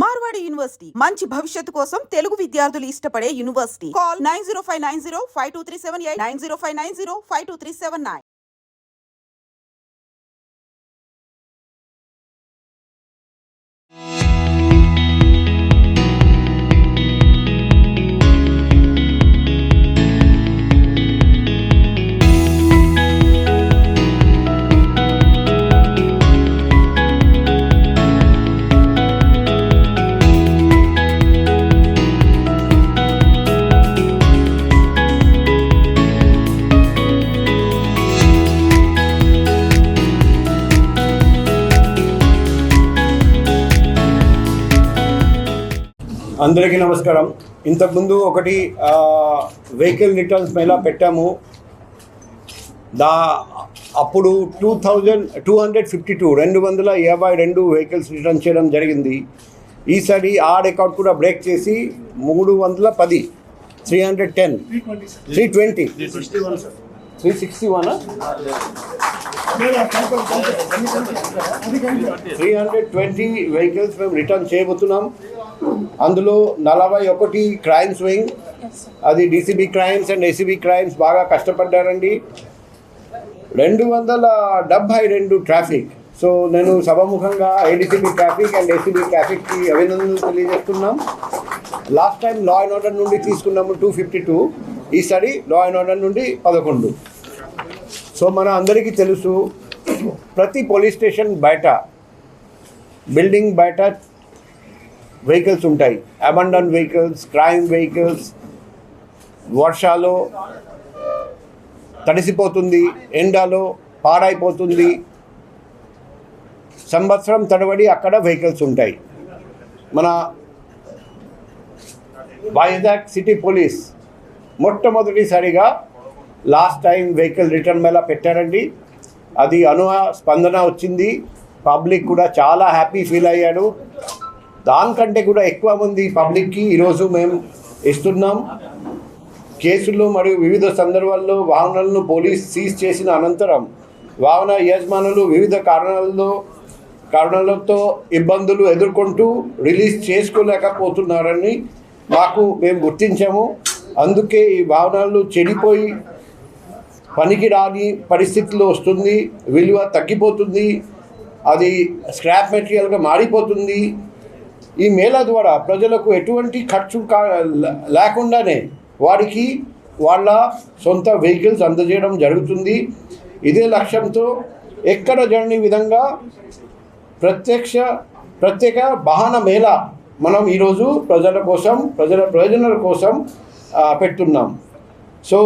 Marwadi university మంచి భవిష్యత్తు కోసం తెలుగు విద్యార్థులు ఇష్టపడే యూనివర్సిటీ. కాల్ 9059052378 9059052379. అందరికీ నమస్కారం. ఇంతకుముందు ఒకటి వెహికల్ రిటర్న్స్ మేళా పెట్టాము. అప్పుడు 252 వెహికల్స్ రిటర్న్ చేయడం జరిగింది. ఈసారి ఆ రికార్డ్ కూడా బ్రేక్ చేసి 310 310 320 361 320 వెహికల్స్ మేము రిటర్న్ చేయబోతున్నాం. అందులో 41 క్రైమ్స్ వింగ్, అది DCB crimes and ACB crimes బాగా కష్టపడ్డారండి. 272 ట్రాఫిక్. సో నేను సభాముఖంగా ఏడీసీబీ ట్రాఫిక్ అండ్ ఏసీబీ ట్రాఫిక్కి అభినందనలు తెలియజేస్తున్నాం. Last time law and order నుండి తీసుకున్నాము 252, ఈసారి లా అండ్ ఆర్డర్ నుండి 11. సో మన అందరికీ తెలుసు, ప్రతి పోలీస్ స్టేషన్ బయట, బిల్డింగ్ బయట వెహికల్స్ ఉంటాయి. Abandon vehicles, crime vehicles. వర్షాలో తడిసిపోతుంది, ఎండలో పాడైపోతుంది, సంవత్సరం తడబడి అక్కడ వెహికల్స్ ఉంటాయి. మన వైజాగ్ సిటీ పోలీస్ మొట్టమొదటిసారిగా last time vehicle return Mela పెట్టారండి. అది స్పందన వచ్చింది. పబ్లిక్ కూడా చాలా హ్యాపీ ఫీల్ అయ్యాడు. దానికంటే కూడా ఎక్కువ మంది పబ్లిక్కి ఈరోజు మేము ఇస్తున్నాం. కేసులు మరియు వివిధ సందర్భాల్లో వాహనాలను పోలీస్ సీజ్ చేసిన అనంతరం వాహన యజమానులు వివిధ కారణాలతో ఇబ్బందులు ఎదుర్కొంటూ రిలీజ్ చేసుకోలేకపోతున్నారని మేము గుర్తించాము. అందుకే ఈ వాహనాలు చెడిపోయి పనికి రాని పరిస్థితిలో వస్తుంది, విలువ తగ్గిపోతుంది, అది స్క్రాప్ మెటీరియల్గా మారిపోతుంది. ఈ మేళా ద్వారా ప్రజలకు ఎటువంటి ఖర్చు లేకుండానే వారికి వాళ్ళ సొంత వెహికల్స్ అందజేయడం జరుగుతుంది. ఇదే లక్ష్యంతో ఎక్కడ జరగని విధంగా ప్రత్యేక వాహన మేళా మనం ఈరోజు ప్రజల ప్రయోజనాల కోసం పెడుతున్నాం. సో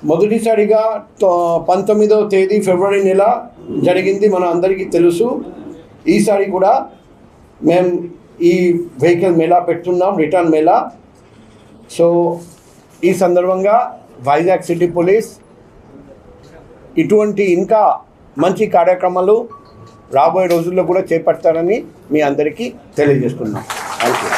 మొదటిసారిగా 19వ తేదీ ఫిబ్రవరి నెల జరిగింది, మన అందరికీ తెలుసు. ఈసారి కూడా మేము ఈ వెహికల్ మేళా పెడుతున్నాం, రిటర్న్ మేళా. సో ఈ సందర్భంగా వైజాగ్ సిటీ పోలీస్ ఇటువంటి ఇంకా మంచి కార్యక్రమాలు రాబోయే రోజుల్లో కూడా చేపడతారని మీ అందరికీ తెలియజేస్తున్నాం. Thank you.